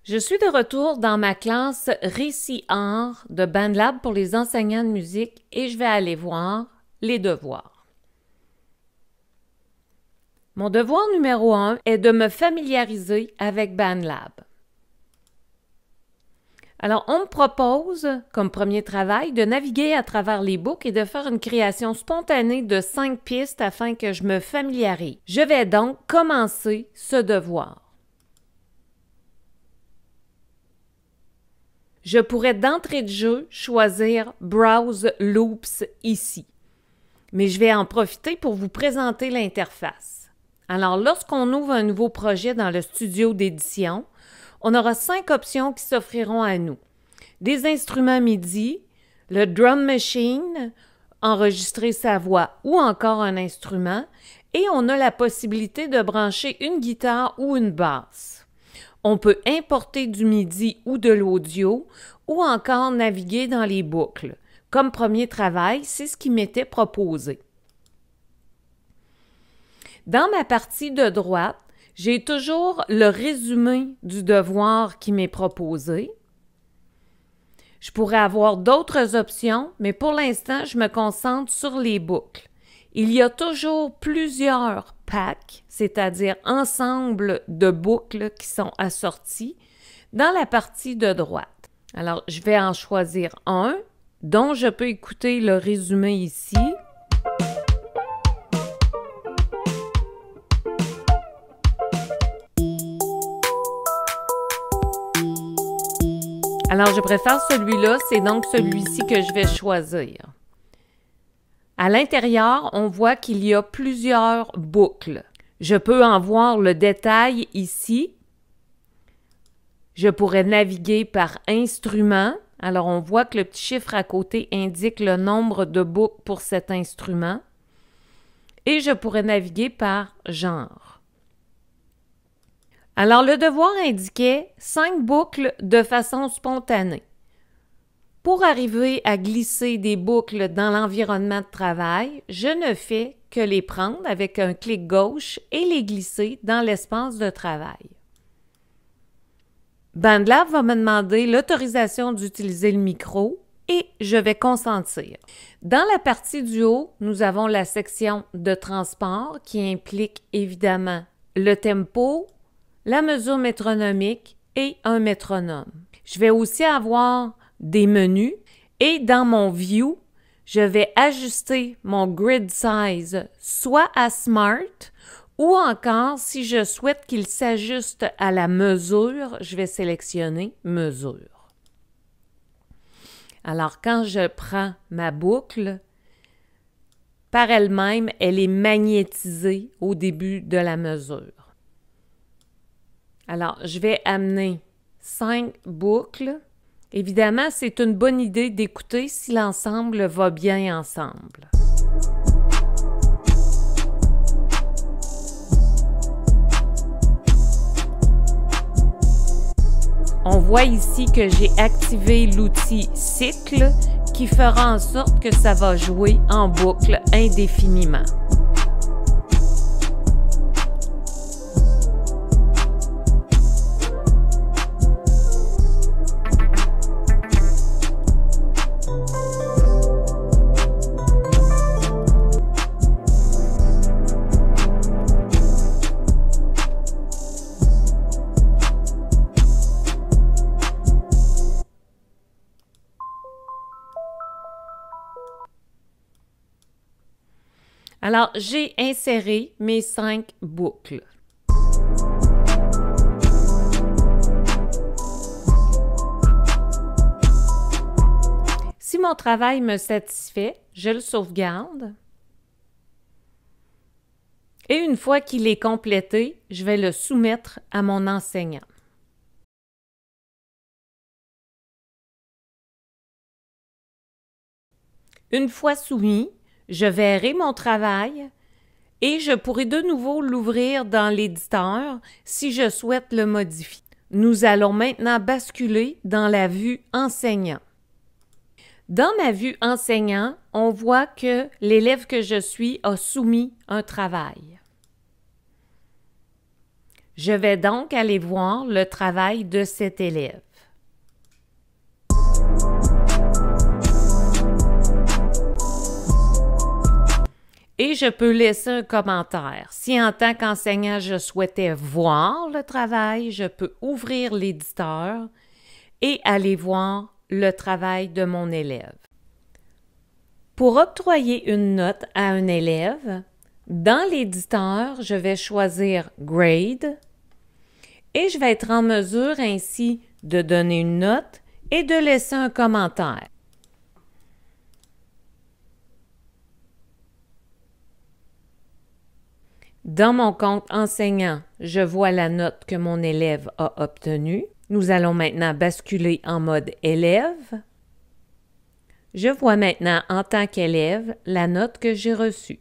Je suis de retour dans ma classe Récit Art de BandLab pour les enseignants de musique et je vais aller voir les devoirs. Mon devoir numéro 1 est de me familiariser avec BandLab. Alors, on me propose, comme premier travail, de naviguer à travers les books et de faire une création spontanée de 5 pistes afin que je me familiarise. Je vais donc commencer ce devoir. Je pourrais d'entrée de jeu choisir Browse Loops ici, mais je vais en profiter pour vous présenter l'interface. Alors, lorsqu'on ouvre un nouveau projet dans le studio d'édition, on aura 5 options qui s'offriront à nous. Des instruments MIDI, le drum machine, enregistrer sa voix ou encore un instrument, et on a la possibilité de brancher une guitare ou une basse. On peut importer du MIDI ou de l'audio ou encore naviguer dans les boucles. Comme premier travail, c'est ce qui m'était proposé. Dans ma partie de droite, j'ai toujours le résumé du devoir qui m'est proposé. Je pourrais avoir d'autres options, mais pour l'instant, je me concentre sur les boucles. Il y a toujours plusieurs packs, c'est-à-dire ensemble de boucles qui sont assorties dans la partie de droite. Alors, je vais en choisir un, dont je peux écouter le résumé ici. Alors, je préfère celui-là, c'est donc celui-ci que je vais choisir. À l'intérieur, on voit qu'il y a plusieurs boucles. Je peux en voir le détail ici. Je pourrais naviguer par instrument. Alors, on voit que le petit chiffre à côté indique le nombre de boucles pour cet instrument. Et je pourrais naviguer par genre. Alors, le devoir indiquait 5 boucles de façon spontanée. Pour arriver à glisser des boucles dans l'environnement de travail, je ne fais que les prendre avec un clic gauche et les glisser dans l'espace de travail. BandLab va me demander l'autorisation d'utiliser le micro et je vais consentir. Dans la partie du haut, nous avons la section de transport qui implique évidemment le tempo, la mesure métronomique et un métronome. Je vais aussi avoir des menus et dans mon View, je vais ajuster mon grid size soit à Smart ou encore si je souhaite qu'il s'ajuste à la mesure, je vais sélectionner Mesure. Alors quand je prends ma boucle, par elle-même, elle est magnétisée au début de la mesure. Alors, je vais amener 5 boucles. Évidemment, c'est une bonne idée d'écouter si l'ensemble va bien ensemble. On voit ici que j'ai activé l'outil cycle qui fera en sorte que ça va jouer en boucle indéfiniment. Alors, j'ai inséré mes 5 boucles. Si mon travail me satisfait, je le sauvegarde. Et une fois qu'il est complété, je vais le soumettre à mon enseignant. Une fois soumis, je verrai mon travail et je pourrai de nouveau l'ouvrir dans l'éditeur si je souhaite le modifier. Nous allons maintenant basculer dans la vue enseignant. Dans ma vue enseignant, on voit que l'élève que je suis a soumis un travail. Je vais donc aller voir le travail de cet élève. Et je peux laisser un commentaire. Si en tant qu'enseignant, je souhaitais voir le travail, je peux ouvrir l'éditeur et aller voir le travail de mon élève. Pour octroyer une note à un élève, dans l'éditeur, je vais choisir Grade et je vais être en mesure ainsi de donner une note et de laisser un commentaire. Dans mon compte enseignant, je vois la note que mon élève a obtenue. Nous allons maintenant basculer en mode élève. Je vois maintenant en tant qu'élève la note que j'ai reçue.